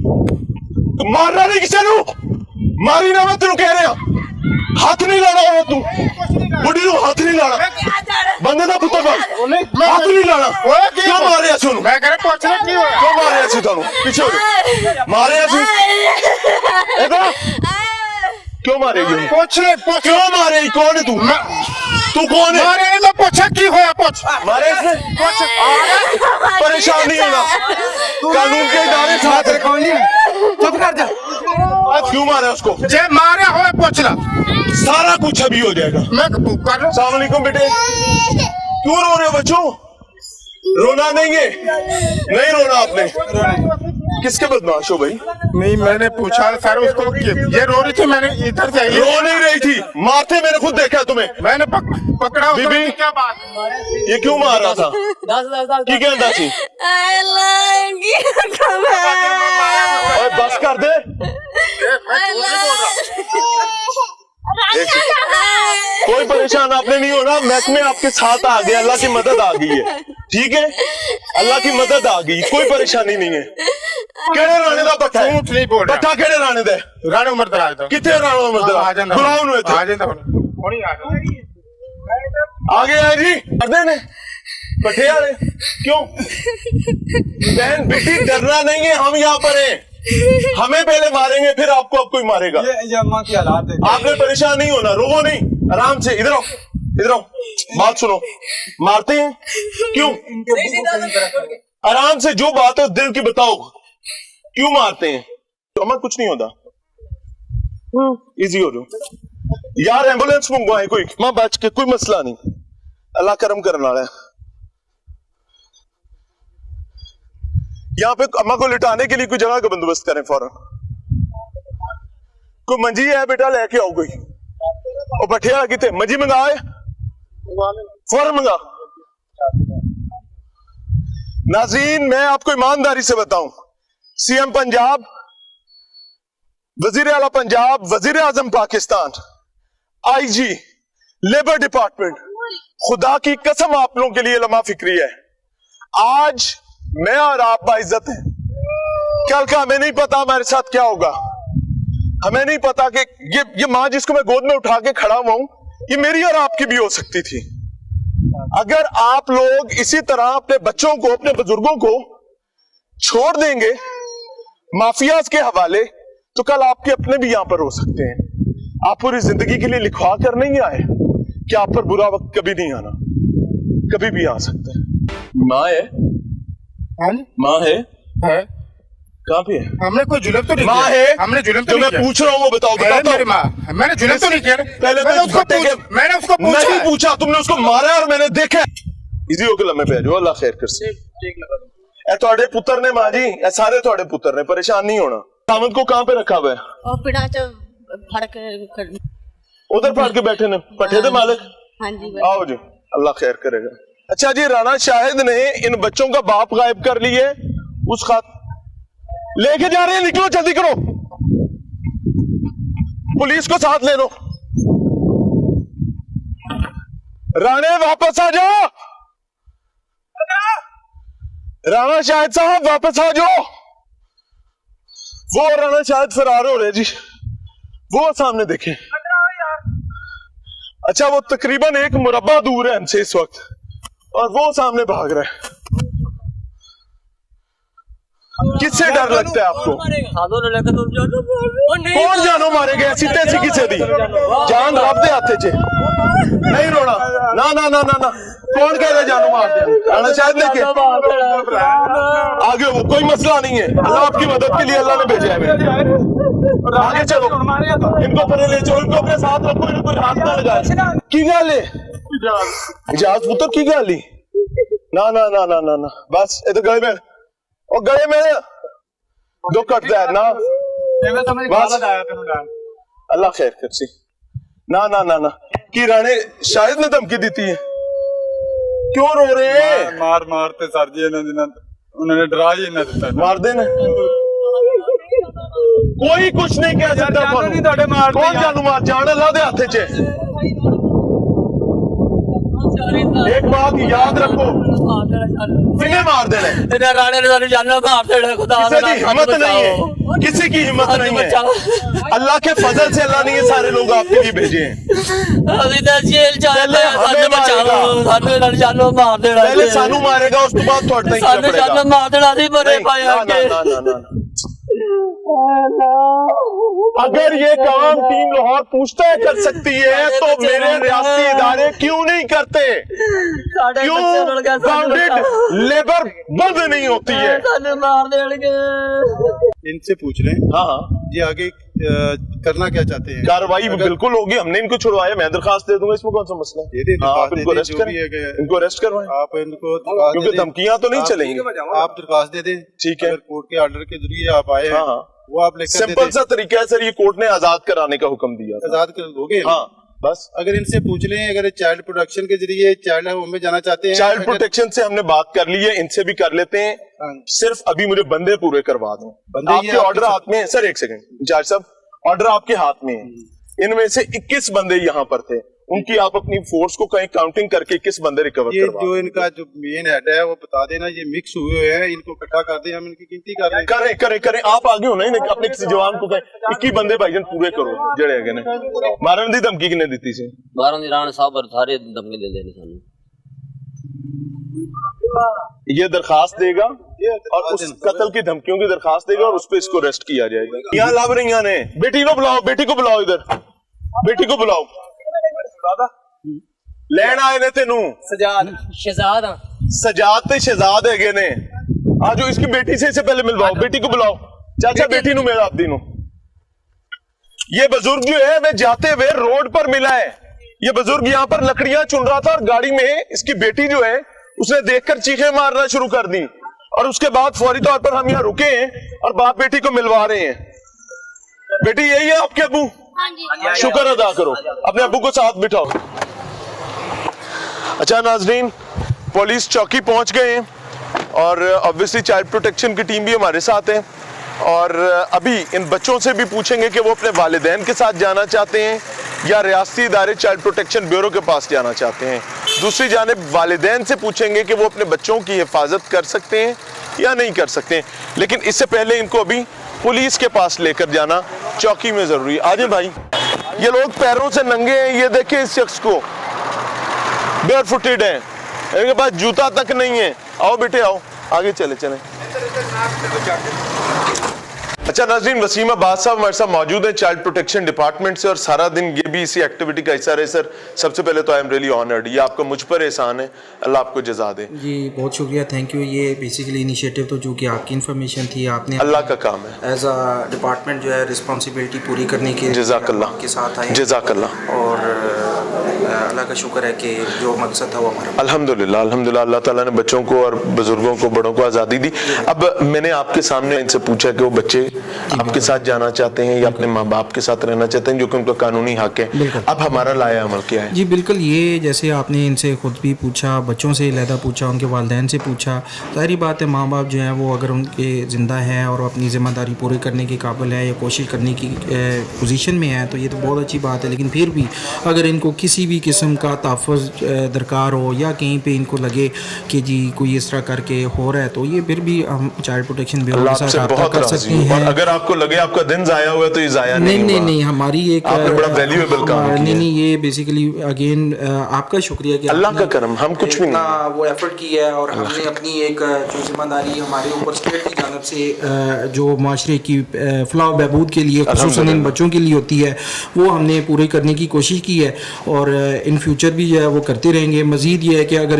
मारना नहीं किसी नू, मारी ना मैं तेनू कह रहा, हाथ नहीं लाना और तू बुढ़ी नू हाथ नहीं लाना, बंदे दा पुत्तर बन, हाथ नहीं लाना। क्यों मारे ऐसे नू? मैं कह रहा पूछना क्यों है? क्यों मारे ऐसे तानू? पीछे हो मारे ऐसे इधर क्यों मारेगी? पूछ क्यों मारे? कौन है तू? तू कौन है? मारे नहीं तो पूछा क्यों है? पूछ मारे इसने परेशान नहीं होना, कानून के इदारे साथ है। चुप कर जा। क्यों मारा उसको? जे मारे हो पूछ ला, सारा कुछ अभी हो जाएगा। मैं कर रहा। अस्सलाम वालेकुम बेटे, क्यों रो रहे हो बच्चों? रोना नहीं है, नहीं रोना आपने। किसके बदमाश हो भाई? नहीं मैंने पूछा सर उसको कि ये रो रही थी, मैंने इधर से रो नहीं रही थी, मारते मैंने खुद देखा तुम्हें। मैंने पकड़ा उसको। बीबी क्या बात? ये क्यों मार रहा था? की कहता थी? और बस कर दे। कोई परेशान आपने नहीं होना, महकमे आपके साथ आ गया, अल्लाह की मदद आ गई है, ठीक है? अल्लाह की मदद आ गई, कोई परेशानी नहीं है। केड़े राणे दा पट्ठा है? झूठ नहीं बोल रहा। पट्ठा केड़े राणे दा? राणे उमर दराज दा। किथे राणा उमर दराज? आ जांदा। बुलाओ उन्हें इत्थे। आ जांदा हुणी आ जांदा। आगे आए जी, डरदे ने पट्ठे वाले क्यों? बहन बेटी डरना नहीं है, हम यहाँ पर हैं, हमें पहले मारेंगे फिर आपको अब कोई मारेगा। ये अम्मा की हालात है। आपने परेशान नहीं होना, रोवो नहीं, आराम से इधर आओ, इधर आओ, बात सुनो। मारते हैं क्यों? आराम से जो बात है दिल की बताओ, क्यों मारते हैं? तो अम्मा कुछ नहीं होता, इजी हो जाओ यार, एम्बुलेंस मंगवाए कोई, मां बच के, कोई मसला नहीं, अल्लाह करम करने वाला है। यहाँ पे अम्मा को लिटाने के लिए कोई जगह का बंदोबस्त करें फौरन। कोई मंजी है बेटा, लेके आओ कोई। और बठिया कितने मंजी मंगाए, फौरन मंगा। नाज़रीन मैं आपको ईमानदारी से बताऊं, सीएम पंजाब, वजीर आला पंजाब, वजीर आजम पाकिस्तान, आईजी, लेबर डिपार्टमेंट, खुदा की कसम आप लोगों के लिए लम्हा फिक्री है। आज मैं और आप बाइज्जत हैं, कल का हमें नहीं पता हमारे साथ क्या होगा। हमें नहीं पता कि ये मां जिसको मैं गोद में उठा के खड़ा हुआ हूं, ये मेरी और आपकी भी हो सकती थी। अगर आप लोग इसी तरह अपने बच्चों को, अपने बुजुर्गों को छोड़ देंगे माफियाज के हवाले, तो कल आपके अपने भी यहां पर हो सकते हैं। आप पूरी जिंदगी के लिए लिखवा कर नहीं आए कि आप पर बुरा वक्त कभी नहीं आना, कभी भी आ सकता है। माँ है, माँ है कहाँ पे है? हमने कोई जुल्म तो नहीं माँ किया। है, हमने जुल्म तो जो नहीं मैं किया। पूछ रहा हूँ वो बताओ। मेरी माँ, मैंने जुल्म तो नहीं किया। पहले मैंने उसको पूछा। नहीं पूछा, तुमने उसको मारा और मैंने देखा। इजी होके लम्हे पे जाओ, अल्लाह खैर कर से। ए थोड़े पुत्र ने माँ जी, ए सारे थोड़े पुत्र ने, परेशान नहीं होना। सामंत को कहाँ पे रखा हुआ है? उधर फाड़ के बैठे ने, पट्टे दे मालिक। हाँ जी आओ जी, अल्लाह खैर करेगा। अच्छा जी, राणा शाहिद ने इन बच्चों का बाप गायब कर लिए, उस खात लेके जा रहे हैं, निकलो जल्दी करो, पुलिस को साथ ले लो। राणे वापस आ जाओ, राणा शाहिद साहब वापस आ जाओ। वो राणा शाहिद फरार हो रहे जी, वो सामने देखें। अच्छा वो तकरीबन 1 मुरब्बा दूर है हमसे इस वक्त, और वो सामने भाग रहा है। किससे डर लगता है आपको? कौन जानो मारेगा? ऐसी तैसी किसे दी जान? रब दे हाथे च नहीं रोना, ना ना ना ना ना, कौन कह रहे जानो मार दे? राणा शायद लेके आगे, वो कोई मसला नहीं है, अल्लाह आपकी मदद के लिए अल्लाह ने भेजा है। आगे चलो, इनको परे ले चलो, इनको अपने साथ रखो, इनको हाथ ना लगाए। की गल है इजाज पुत्र, की गल ही ना ना ना ना ना ना, बस इधर गए में और गए में दो कटता है ना, बस अल्लाह खैर कर सी। ना ना ना ना, की राणे शायद ने धमकी दी थी, क्यों रो रहे हैं? मारते सर जी उन्होंने डरा ही ना दिता। मार देना, कोई कुछ नहीं कह सकता। कौन जानू मार? जान अल्लाह दे हाथे च। एक बात याद रखो, किन्हें मार देना है? राणे ने सानू जानो मार देना, खुदा किसी की हिम्मत नहीं है, किसी की हिम्मत नहीं है। अल्लाह के फजल से अल्लाह ने ये सारे लोग आपके लिए भेजे हैं। अभी तो जेल जा पहले हमें मारेगा, सानू जानो मार देना, पहले सानू मारेगा, उसके बाद थोड़ा नहीं सानू जानो मार देना सी मरे पाए आके। अगर ये काम टीम लाहौर पूछता है कर सकती है तो मेरे रियासती इदारे क्यों नहीं करते? क्यों बाउंडेड लेबर बंद नहीं होती है? सानू मार देंगे। इनसे पूछ रहे हैं हाँ हाँ, ये आगे करना क्या चाहते हैं? कार्रवाई बिल्कुल होगी, हमने इनको छुड़वाया, मैं दरखास्त दे दूंगा, इसमें कौन सा मसला है? दे दें, हाँ, आप दरखास्त इनको दे दें, अरेस्ट जो करें, भी है कि इनको अरेस्ट करवाएं, आप इनको दरखास्त क्योंकि दे दें। धमकियां तो नहीं चलेंगी। आप दरखास्त दे दें, ठीक है। अगर कोर्ट के ऑर्डर के जरिए आप आए हैं हाँ हाँ, वो आप लेकर दे सिंपल दें। सा तरीका है सर, ये कोर्ट ने आजाद कराने का हुक्म दिया था। आजाद कर दोगे? हाँ बस, अगर इनसे पूछ लें, अगर चाइल्ड प्रोटेक्शन के जरिए चाइल्ड होम में जाना चाहते हैं, चाइल्ड प्रोटेक्शन से हमने बात कर ली है, इनसे भी कर लेते हैं, सिर्फ अभी मुझे बंदे पूरे करवा दें। बंदे आपके ऑर्डर हाथ में है सर, एक सेकंड इंचार्ज साहब, ऑर्डर आपके हाथ में है। इनमें से 21 बंदे यहाँ पर थे, उनकी आप अपनी फोर्स को कहीं काउंटिंग करके 21 बंदे रिकवर ये करवा जो इनका जो मेन हेड है वो बता देना, ये मिक्स हुए हुए हैं, इनको इकट्ठा कर दें, हम इनकी गिनती कर रहे हैं। करें करें करें, आप आगे हो नहीं, अपने किसी जवान को कहें 21 बंदे भाईजान पूरे करो जड़े अगे ने मारन दी धमकी किने दी सी? बाहरों दी राणे साहब और सारे धमकी दे देने सानू। ये दरखास्त देगा और उस कत्ल की धमकियों की दरखास्त देगा और उस पर इसको अरेस्ट किया जाएगा। यहाँ लब रही ने, बेटी को बुलाओ, बेटी को बुलाओ, इधर बेटी को बुलाओ, लैन आए ने तेनू सजाद शहजाद सजाद ते शहजाद है ने, आजो इसकी बेटी से पहले मिलवाओ, बेटी को बुलाओ, चाचा बेटी नु मेरा आप दिनों। ये बुजुर्ग जो है मैं जाते हुए रोड पर मिला है, ये बुजुर्ग यहाँ पर लकड़ियां चुन रहा था और गाड़ी में इसकी बेटी जो है उसने देखकर चीखें मारना शुरू कर दी और उसके बाद फौरी तौर पर हम यहाँ रुके हैं और बाप बेटी को मिलवा रहे हैं। बेटी यही है आपके अब्बू? शुक्र अदा करो, अपने अब्बू को साथ बिठाओ। अच्छा नाजरीन, पुलिस चौकी पहुंच गए हैं और ऑब्वियसली चाइल्ड प्रोटेक्शन की टीम भी हमारे साथ है और अभी इन बच्चों से भी पूछेंगे कि वो अपने वालिदैन के साथ जाना चाहते हैं या रियासती इदारे चाइल्ड प्रोटेक्शन ब्यूरो के पास जाना चाहते हैं। दूसरी जानिब वालिदैन से पूछेंगे कि वो अपने बच्चों की हिफाजत कर सकते हैं या नहीं कर सकते हैं, लेकिन इससे पहले इनको अभी पुलिस के पास लेकर जाना चौकी में जरूरी है। आजे भाई, ये लोग पैरों से नंगे हैं, ये देखें इस शख्स को, बेयर फुटेड है, इनके पास जूता तक नहीं है। आओ बेटे आओ, आगे चले चले। अच्छा नाज़रीन, वसीम अब्बास साहब हमारे साथ मौजूद हैं चाइल्ड प्रोटेक्शन डिपार्टमेंट से और सारा दिन ये भी इसी एक्टिविटी का हिस्सा रहे। सर सबसे पहले तो आई एम रियली ऑनर्ड, ये आपका मुझ पर एहसान है, अल्लाह आपको जज़ा दे। जी बहुत शुक्रिया, थैंक यू। ये बेसिकली इनिशिएटिव तो जो कि आपकी इन्फॉर्मेशन थी, आपने अल्लाह का काम है, एज अ डिपार्टमेंट जो है रिस्पॉन्सिबिलिटी पूरी करने की जज़ाकल्लाह के साथ आए जज़ाकल्लाह। और अल्लाह का शुक्र है कि जो मकसद था वो हमारा अल्हम्दुलिल्लाह अल्हम्दुलिल्लाह अल्लाह ताला ने बच्चों को और बुजुर्गों को, बड़ों को आज़ादी दी। अब मैंने आपके सामने इनसे पूछा कि वो बच्चे आपके साथ जाना चाहते हैं या अपने माँ बाप के साथ रहना चाहते हैं, जो कि उनका कानूनी हक है। अब हमारा लाया अमल क्या है? जी बिल्कुल, ये जैसे आपने इनसे खुद भी पूछा, बच्चों से लहदा पूछा, उनके वालिदैन से पूछा, ज़ाहिर बात है माँ बाप जो हैं वो अगर उनके ज़िंदा हैं और अपनी ज़िम्मेदारी पूरी करने के काबिल है या कोशिश करने की पोजीशन में है तो ये तो बहुत अच्छी बात है। लेकिन फिर भी अगर इनको किसी भी किस्म का तहफ़्फ़ुज़ दरकार हो या कहीं पे इनको लगे कि जी कोई इस तरह करके हो रहा है तो ये फिर भी हम चाइल्ड प्रोटेक्शन ब्यूरो के साथ रब्ता कर सकते हैं। और अगर आपको लगे आपका दिन ज़ाया हुआ है तो ये ज़ाया नहीं हमारी एक आपने बड़ा वैल्यूएबल काम किया। नहीं ये बेसिकली अगेन आपका शुक्रिया कि अल्लाह का करम, हम कुछ भी नहीं, वो एफर्ट किया है और हमने अपनी एक जो जिम्मेदारी हमारे ऊपर स्टेट की जानब से जो माशरे की फलाह बहबूद के लिए ख़ुसूसन इन बच्चों के लिए होती है वो हमने पूरी करने की कोशिश की है और इन फ्यूचर भी जो है वो करते रहेंगे। मज़ीद ये है कि अगर